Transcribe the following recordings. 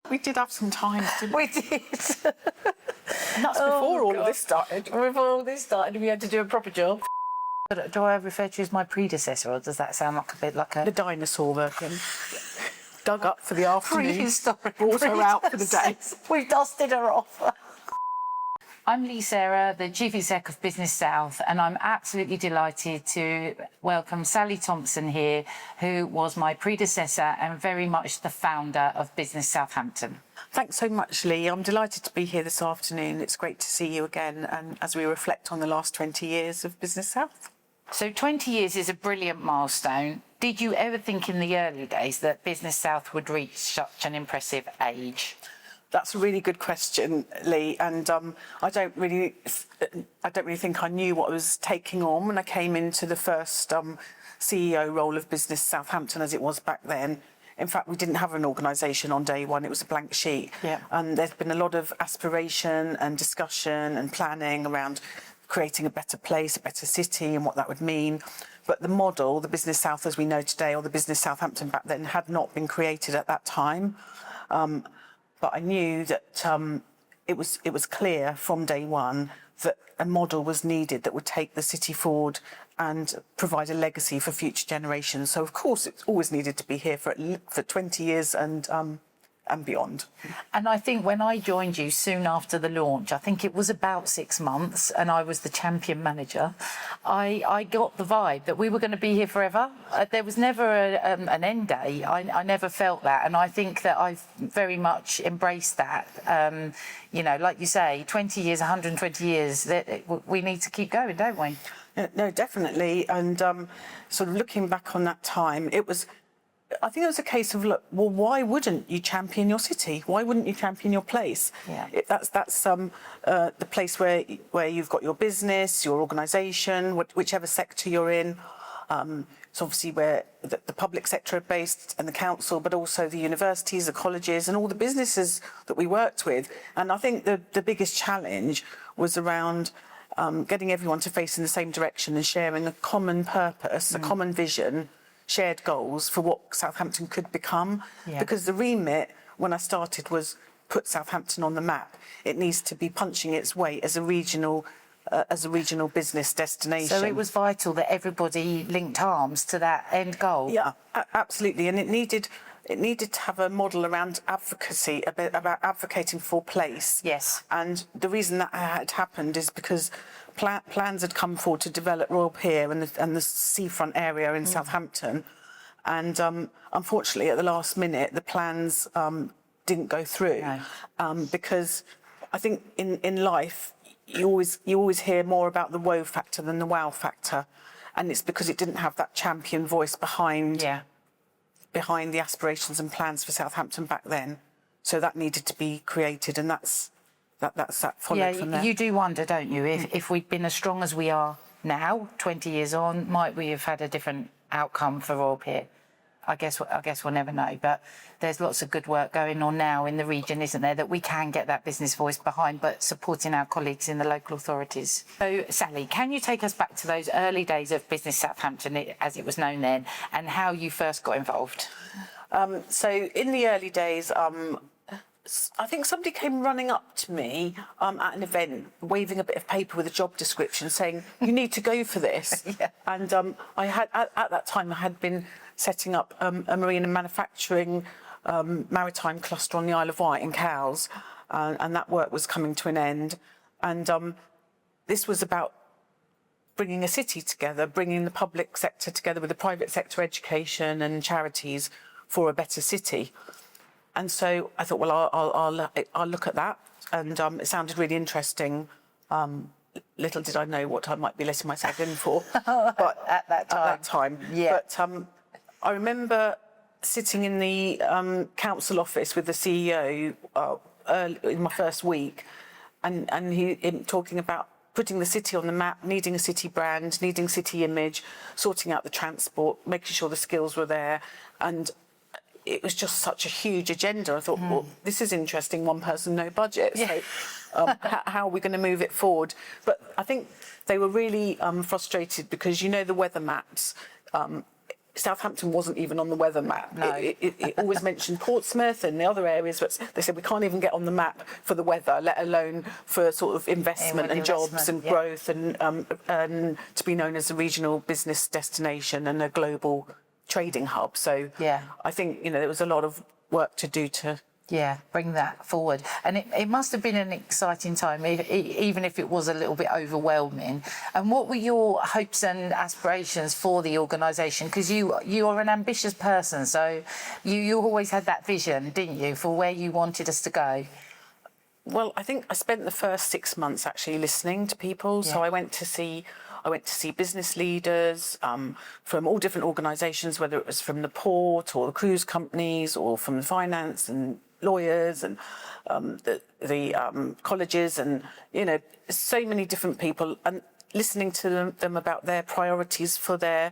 We did have some time, didn't we? We did. And that's before all of this started. Before all this started, we had to do a proper job. Do I refer to you as my predecessor, or does that sound like a bit like a... The dinosaur version. Dug up for the afternoon. Prehistoric. Brought her out for the day. We've dusted her off. I'm Leigh-Sara, the Chief Exec of Business South, and I'm absolutely delighted to welcome Sally Thompson here, who was my predecessor and very much the founder of Business Southampton. Thanks so much, Lee. I'm delighted to be here this afternoon. It's great to see you again, and as we reflect on the last 20 years of Business South. So 20 years is a brilliant milestone. Did you ever think in the early days that Business South would reach such an impressive age? That's a really good question, Lee, and I don't really think I knew what I was taking on when I came into the first CEO role of Business Southampton, as it was back then. In fact, we didn't have an organisation on day one; it was a blank sheet. Yeah. And there's been a lot of aspiration and discussion and planning around creating a better place, a better city, and what that would mean. But the model, the Business South as we know today, or the Business Southampton back then, had not been created at that time. But I knew that it was clear from day one that a model was needed that would take the city forward and provide a legacy for future generations. So of course it's always needed to be here for 20 years and beyond. And I think when I joined you soon after the launch, I think it was about 6 months, and I was the champion manager, I got the vibe that we were going to be here forever. There was never an end day. I never felt that, and I think that I've very much embraced that. You know, like you say, 20 years, 120 years, we need to keep going, don't we? No, definitely. And sort of looking back on that time, I think it was a case of, look, well, why wouldn't you champion your city? Why wouldn't you champion your place? Yeah. That's the place where you've got your business, your organisation, whichever sector you're in. It's obviously where the public sector are based and the council, but also the universities, the colleges, and all the businesses that we worked with. And I think the biggest challenge was around getting everyone to face in the same direction and sharing a common purpose, a common vision, shared goals for what Southampton could become. Yeah. Because the remit when I started was put Southampton on the map. It needs to be punching its weight as a regional business destination. So it was vital that everybody linked arms to that end goal. Yeah, absolutely. And it needed to have a model around advocacy, about advocating for place. Yes. And the reason that had happened is because plans had come forward to develop Royal Pier and the seafront area in Southampton. And unfortunately, at the last minute, the plans didn't go through. No. Because I think in life, you always hear more about the woe factor than the wow factor. And it's because it didn't have that champion voice behind the aspirations and plans for Southampton back then. So that needed to be created, and that followed from there. You do wonder, don't you, if we'd been as strong as we are now, 20 years on, might we have had a different outcome for Royal Pier? I guess we'll never know, but there's lots of good work going on now in the region, isn't there, that we can get that business voice behind, but supporting our colleagues in the local authorities. So, Sally, can you take us back to those early days of Business Southampton, as it was known then, and how you first got involved? So, in the early days, I think somebody came running up to me at an event, waving a bit of paper with a job description, saying, "You need to go for this." Yeah. And I had at that time I had been setting up a marine and manufacturing maritime cluster on the Isle of Wight in Cowes, and that work was coming to an end. And this was about bringing a city together, bringing the public sector together with the private sector, education and charities for a better city. And so I thought, well, I'll look at that, and it sounded really interesting. Little did I know what I might be letting myself in for, but at that time, yeah. But I remember sitting in the council office with the CEO in my first week, and him talking about putting the city on the map, needing a city brand, needing city image, sorting out the transport, making sure the skills were there, and it was just such a huge agenda. I thought, well, this is interesting, one person, no budget. Yeah. So how are we going to move it forward? But I think they were really frustrated because, you know, the weather maps, Southampton wasn't even on the weather map. No. It always mentioned Portsmouth and the other areas, but they said we can't even get on the map for the weather, let alone for sort of investment and jobs and growth and to be known as a regional business destination and a global trading hub. So I think, there was a lot of work to do to bring that forward. And it must have been an exciting time, even if it was a little bit overwhelming. And what were your hopes and aspirations for the organisation? Because you are an ambitious person, so you always had that vision, didn't you, for where you wanted us to go? Well, I think I spent the first 6 months actually listening to people. So I went to see business leaders from all different organisations, whether it was from the port or the cruise companies or from the finance and lawyers and the colleges and, so many different people, and listening to them about their priorities for their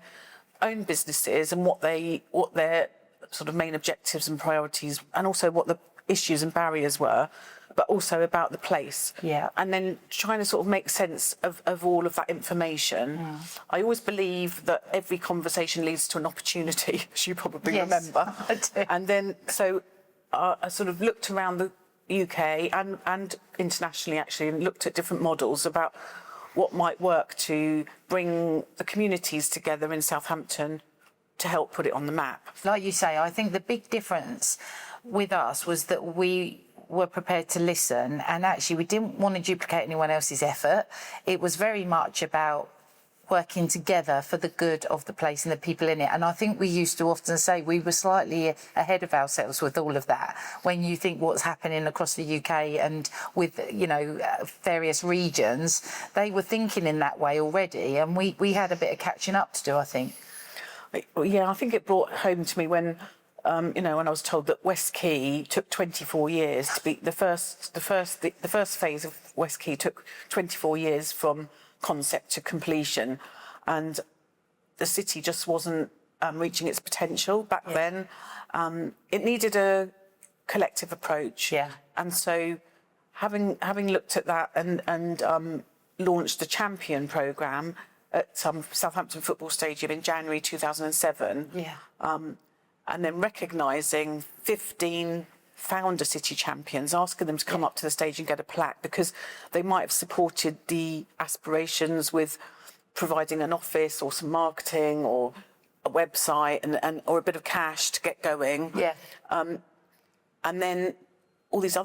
own businesses and what their sort of main objectives and priorities, and also what the issues and barriers were, but also about the place. And then trying to sort of make sense of all of that information. I always believe that every conversation leads to an opportunity, as you probably remember. I do. And then, so I sort of looked around the UK and internationally, actually, and looked at different models about what might work to bring the communities together in Southampton to help put it on the map. Like you say, I think the big difference with us was that we were prepared to listen, and actually we didn't want to duplicate anyone else's effort. It was very much about working together for the good of the place and the people in it. And I think we used to often say we were slightly ahead of ourselves with all of that. When you think what's happening across the UK and with, various regions, they were thinking in that way already. And we had a bit of catching up to do, I think. Yeah, I think it brought home to me when when I was told that West Quay took 24 years to be the first phase of West Quay took 24 years from concept to completion, and the city just wasn't reaching its potential back then. It needed a collective approach. And so having looked at that and launched the Champion programme at Southampton Football Stadium in January 2007. And then recognising 15 founder city champions, asking them to come up to the stage and get a plaque, because they might have supported the aspirations with providing an office or some marketing or a website and or a bit of cash to get going. And then all these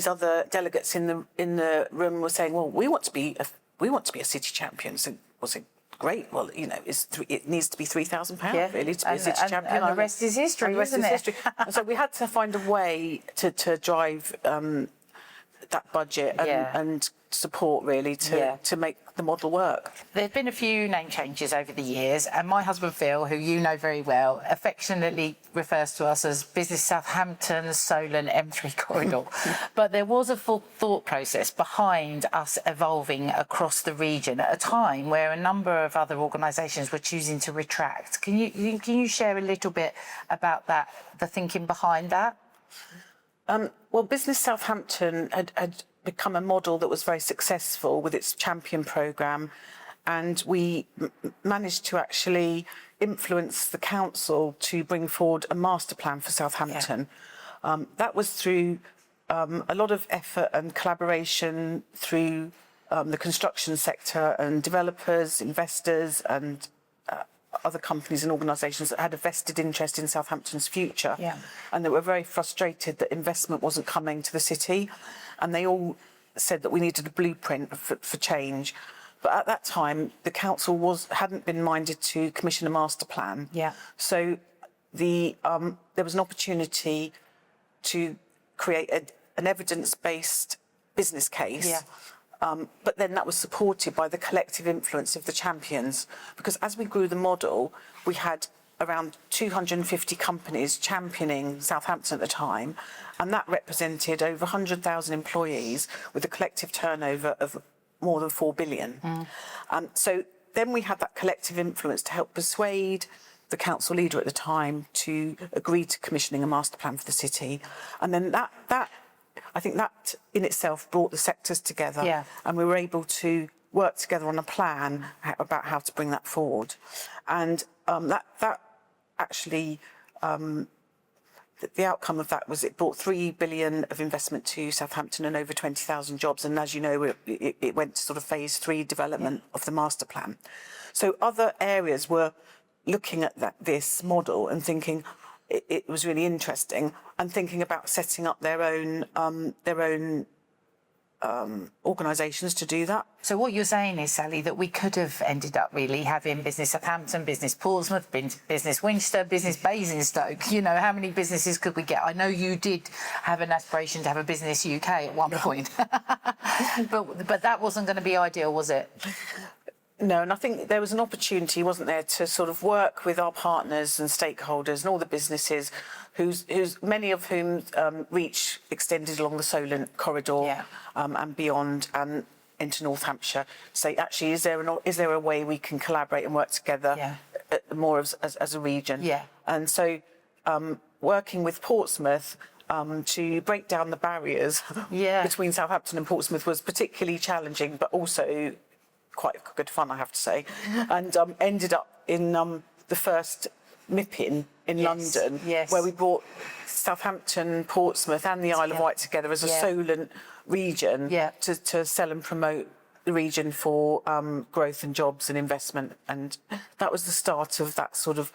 other delegates in the room were saying, well, we want to be a city champion. So was it great? Well, it needs to be £3,000 really to be a city champion. And the rest is history, isn't it? And so we had to find a way to drive that budget and support really to make the model work. There's been a few name changes over the years, and my husband Phil, who you know very well, affectionately refers to us as Business Southampton Solent M3 corridor. But there was a full thought process behind us evolving across the region at a time where a number of other organisations were choosing to retract. Can you share a little bit about that, the thinking behind that? Well, Business Southampton had become a model that was very successful with its Champion programme, and we managed to actually influence the council to bring forward a master plan for Southampton. That was through a lot of effort and collaboration through the construction sector and developers, investors and other companies and organisations that had a vested interest in Southampton's future. And they were very frustrated that investment wasn't coming to the city, and they all said that we needed a blueprint for change. But at that time, the council hadn't been minded to commission a master plan. So there was an opportunity to create an evidence-based business case. But then that was supported by the collective influence of the champions, because as we grew the model, we had around 250 companies championing Southampton at the time, and that represented over 100,000 employees with a collective turnover of more than 4 billion. So then we had that collective influence to help persuade the council leader at the time to agree to commissioning a master plan for the city. And then I think that in itself brought the sectors together, and we were able to work together on a plan about how to bring that forward. And that actually, the outcome of that was it brought 3 billion of investment to Southampton and over 20,000 jobs. And as you know, it went to sort of phase 3 development of the master plan. So other areas were looking at this model and thinking it was really interesting, and thinking about setting up their own organisations to do that. So what you're saying is, Sally, that we could have ended up really having Business Southampton, Business Portsmouth, Business Winchester, Business Basingstoke. You know, how many businesses could we get? I know you did have an aspiration to have a Business UK at one point, but that wasn't going to be ideal, was it? No, and I think there was an opportunity, wasn't there, to sort of work with our partners and stakeholders and all the businesses, whose many of whom reach extended along the Solent corridor and beyond, and into North Hampshire. Say, actually, is there a way we can collaborate and work together more as a region? Yeah. And so, working with Portsmouth to break down the barriers between Southampton and Portsmouth was particularly challenging, but also quite good fun, I have to say, and ended up in the first MIPIM in London, where we brought Southampton, Portsmouth and the Isle of Wight together as a Solent region to sell and promote the region for growth and jobs and investment. And that was the start of that sort of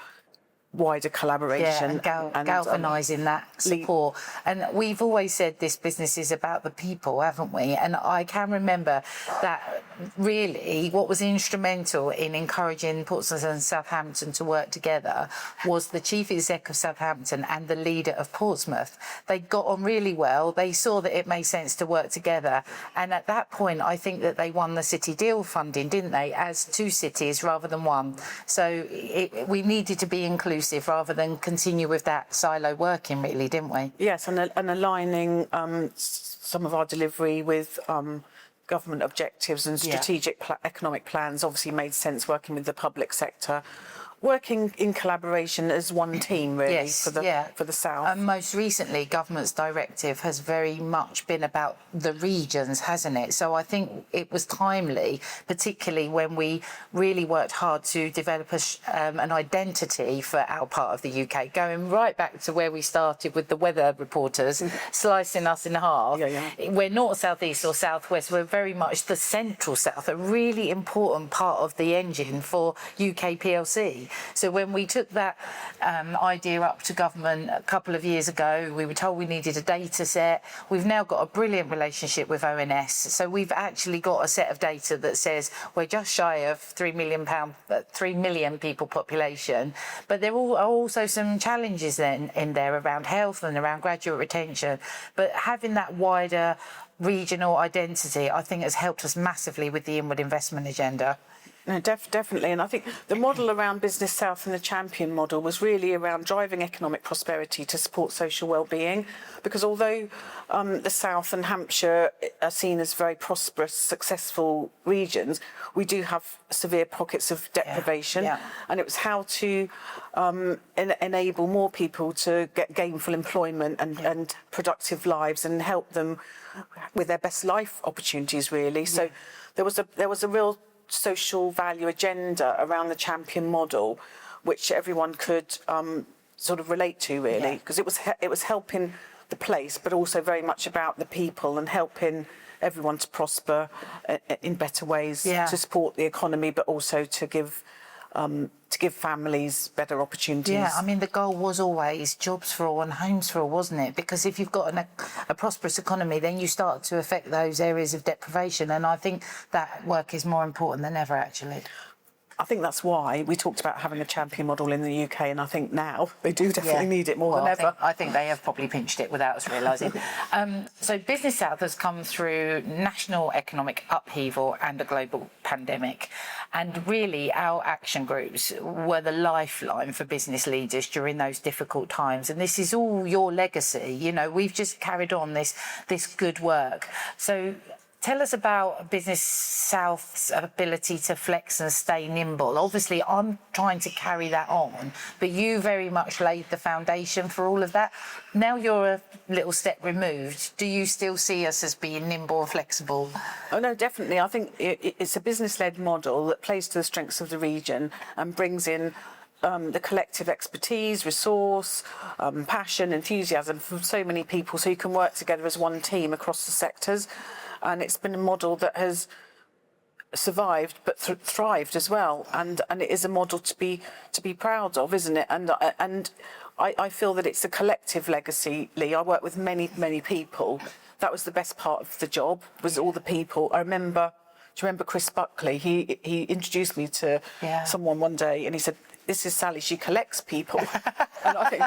wider collaboration and galvanising that support. And we've always said this business is about the people, haven't we? And I can remember that really what was instrumental in encouraging Portsmouth and Southampton to work together was the chief exec of Southampton and the leader of Portsmouth. They got on really well. They saw that it made sense to work together. And at that point, I think that they won the City Deal funding, didn't they, as 2 cities rather than 1. So we needed to be inclusive rather than continue with that silo working, really, didn't we? Yes, and aligning some of our delivery with government objectives and strategic economic plans obviously made sense, working with the public sector. Working in collaboration as one team, really, for the South. And most recently, government's directive has very much been about the regions, hasn't it? So I think it was timely, particularly when we really worked hard to develop an identity for our part of the UK, going right back to where we started with the weather reporters, slicing us in half. We're not south east or southwest, we're very much the central south, a really important part of the engine for UK PLC. So when we took that idea up to government a couple of years ago, we were told we needed a data set. We've now got a brilliant relationship with ONS. So we've actually got a set of data that says we're just shy of 3 million people population. But there are also some challenges then in there around health and around graduate retention. But having that wider regional identity, I think, has helped us massively with the inward investment agenda. No, definitely. And I think the model around Business South and the champion model was really around driving economic prosperity to support social well-being. Because although the South and Hampshire are seen as very prosperous, successful regions, we do have severe pockets of deprivation. And it was how to enable more people to get gainful employment and productive lives and help them with their best life opportunities, really. So there was a real social value agenda around the champion model, which everyone could sort of relate to, really, because it was helping the place, but also very much about the people and helping everyone to prosper in better ways, to support the economy, but also to give families better opportunities. Yeah, I mean, the goal was always jobs for all and homes for all, wasn't it? Because if you've got a prosperous economy, then you start to affect those areas of deprivation. And I think that work is more important than ever, actually. I think that's why we talked about having a champion model in the UK, and I think now they do definitely need it more than ever. I think they have probably pinched it without us realising. So Business South has come through national economic upheaval and a global pandemic. And really, our action groups were the lifeline for business leaders during those difficult times. And this is all your legacy. You know, we've just carried on this good work. So tell us about Business South's ability to flex and stay nimble. Obviously, I'm trying to carry that on, but you very much laid the foundation for all of that. Now you're a little step removed. Do you still see us as being nimble and flexible? Oh, no, definitely. I think it's a business-led model that plays to the strengths of the region and brings in the collective expertise, resource, passion, enthusiasm from so many people, so you can work together as one team across the sectors. And it's been a model that has survived but thrived as well, and it is a model to be proud of, isn't it? And I feel that it's a collective legacy, Lee. I work with many people. That was the best part of the job, was all the people. I remember, do you remember Chris Buckley? He introduced me to someone one day, and he said, "This is Sally, she collects people." And I think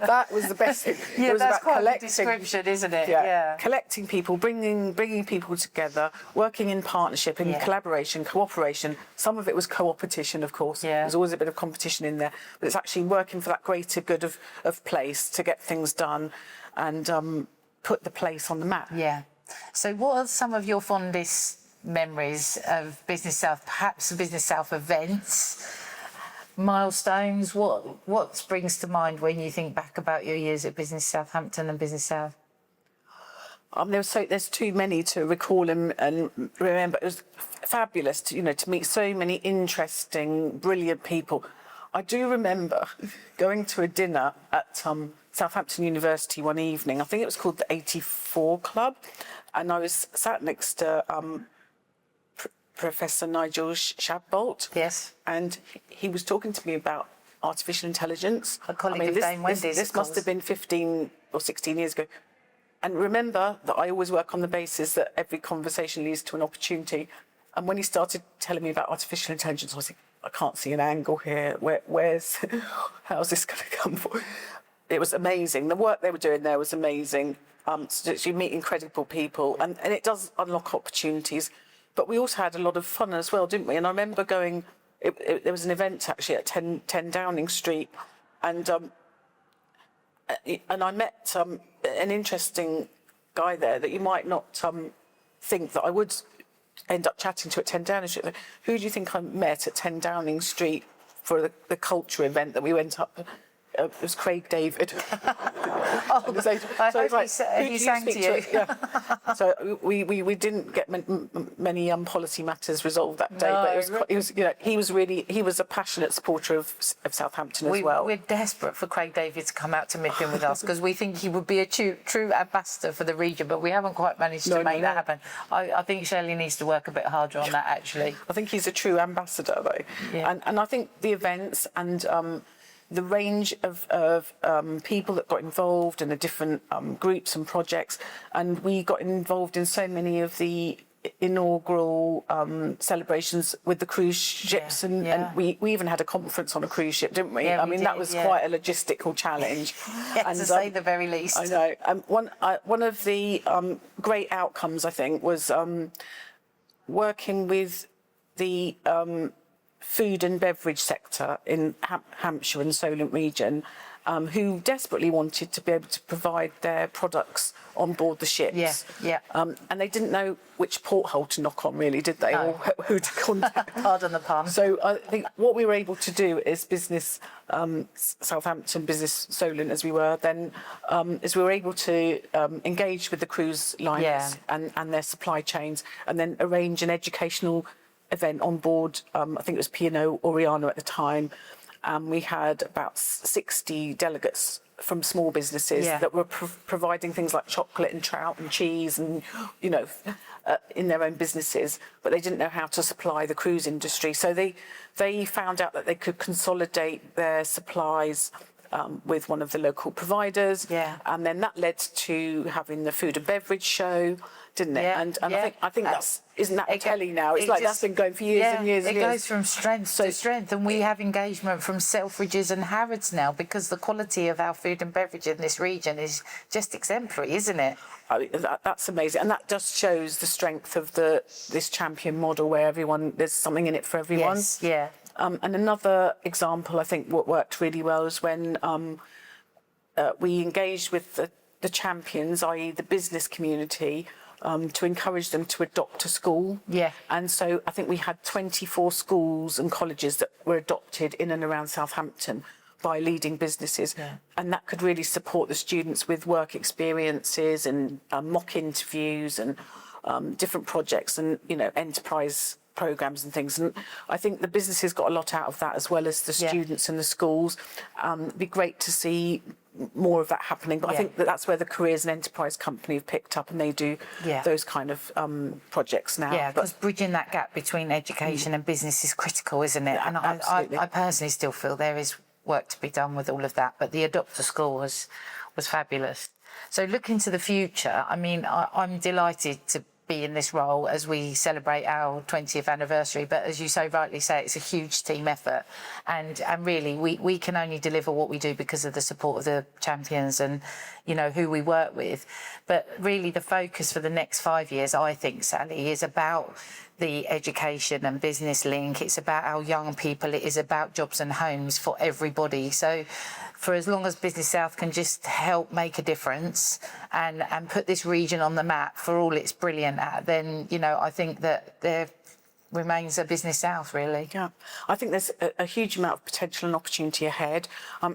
that was the best thing. Yeah, it was that's about quite collecting, a description, isn't it? yeah. Collecting people, bringing people together, working in partnership, in collaboration, cooperation. Some of it was co-opetition, of course. Yeah. There's always a bit of competition in there, but it's actually working for that greater good of place to get things done and put the place on the map. Yeah. So what are some of your fondest memories of Business South, perhaps Business South events, milestones? What springs to mind when you think back about your years at Business Southampton and Business South? There's too many to recall and remember. It was fabulous to meet so many interesting, brilliant people. I do remember going to a dinner at Southampton University one evening. I think it was called the 84 Club, and I was sat next to Professor Nigel Shadbolt. Yes. And he was talking to me about artificial intelligence. A colleague of Dame Wendy's. This must have been 15 or 16 years ago. And remember that I always work on the basis that every conversation leads to an opportunity. And when he started telling me about artificial intelligence, I was like, I can't see an angle here. How's this going to come for? It was amazing. The work they were doing there was amazing. So you meet incredible people, and it does unlock opportunities. But we also had a lot of fun as well, didn't we? And I remember going, there was an event actually at 10 Downing Street, and I met an interesting guy there that you might not think that I would end up chatting to at 10 Downing Street. Who do you think I met at 10 Downing Street for the culture event that we went up? It was Craig David. I hope he sang to you. Yeah. So we didn't get many policy matters resolved that day, but he was a passionate supporter of Southampton as well. We're desperate for Craig David to come out to Mifflin with us because we think he would be a true ambassador for the region, but we haven't quite managed to make that happen. I think Shelley needs to work a bit harder on that, actually. I think he's a true ambassador, though. Yeah. And I think the events and the range of people that got involved and the different groups and projects, and we got involved in so many of the inaugural celebrations with the cruise ships, and we even had a conference on a cruise ship, didn't we? Yeah, that was quite a logistical challenge. To say the very least. I know. One of the great outcomes, I think, was working with the food and beverage sector in Hampshire and Solent region, who desperately wanted to be able to provide their products on board the ships. And they didn't know which porthole to knock on, really, did they? No. Or who to contact. Pardon the pun. So I think what we were able to do is Business Southampton, Business Solent as we were then, is we were able to engage with the cruise liners and their supply chains, and then arrange an educational event on board. I think it was P&O Oriana at the time. We had about 60 delegates from small businesses that were providing things like chocolate and trout and cheese and, in their own businesses, but they didn't know how to supply the cruise industry. So they found out that they could consolidate their supplies with one of the local providers. And then that led to having the food and beverage show, didn't it? And I think isn't that a telly now? It's like that's been going for years and years and years. It goes from strength to strength, and we have engagement from Selfridges and Harrods now because the quality of our food and beverage in this region is just exemplary, isn't it? That's amazing, and that just shows the strength of this champion model where there's something in it for everyone. Yes, yeah. And another example, I think, what worked really well is when we engaged with the champions, i.e. the business community, to encourage them to adopt a school. And so I think we had 24 schools and colleges that were adopted in and around Southampton by leading businesses. And that could really support the students with work experiences and mock interviews and different projects and, enterprise programs and things, and I think the businesses got a lot out of that as well as the Yeah. students and the schools. It'd be great to see more of that happening, but I Yeah. think that's where the careers and enterprise company have picked up, and they do Yeah. those kind of projects now. Yeah, But because bridging that gap between education and business is critical, isn't it? And absolutely. I personally still feel there is work to be done with all of that, but the Adopt a School was fabulous. So looking to the future, I mean, I'm delighted to be in this role as we celebrate our 20th anniversary, but as you so rightly say, it's a huge team effort, and really we can only deliver what we do because of the support of the champions and, you know, who we work with. But really the focus for the next 5 years, I think, Sally, is about the education and business link. It's about our young people. It is about jobs and homes for everybody. So for as long as Business South can just help make a difference and put this region on the map for all it's brilliant at, then, you know, I think that there remains a Business South, really. yeah, I think there's a huge amount of potential and opportunity ahead.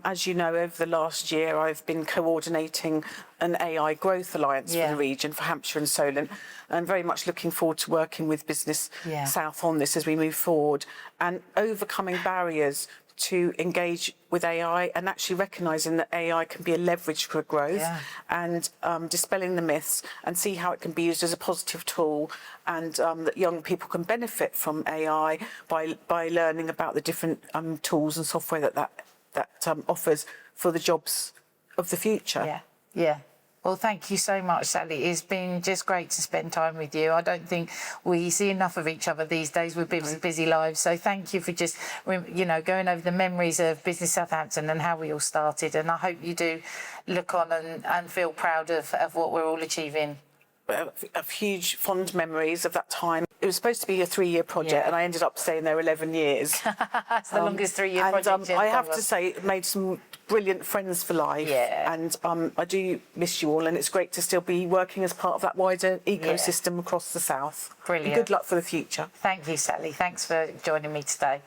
As you know, over the last year, I've been coordinating an AI Growth Alliance for the region, for Hampshire and Solent, and very much looking forward to working with Business South on this as we move forward and overcoming barriers to engage with AI and actually recognising that AI can be a leverage for growth and dispelling the myths and see how it can be used as a positive tool, and that young people can benefit from AI by learning about the different tools and software that offers for the jobs of the future. Yeah, yeah. Well, thank you so much, Sally. It's been just great to spend time with you. I don't think we see enough of each other these days with busy lives. So thank you for just, you know, going over the memories of Business Southampton and how we all started. And I hope you do look on and feel proud of what we're all achieving. Of huge fond memories of that time. It was supposed to be a 3-year project, and I ended up staying there 11 years. It's the longest 3-year project. And I have to say, it made some brilliant friends for life. Yeah. And I do miss you all, and it's great to still be working as part of that wider ecosystem across the South. Brilliant. And good luck for the future. Thank you, Sally. Thanks for joining me today.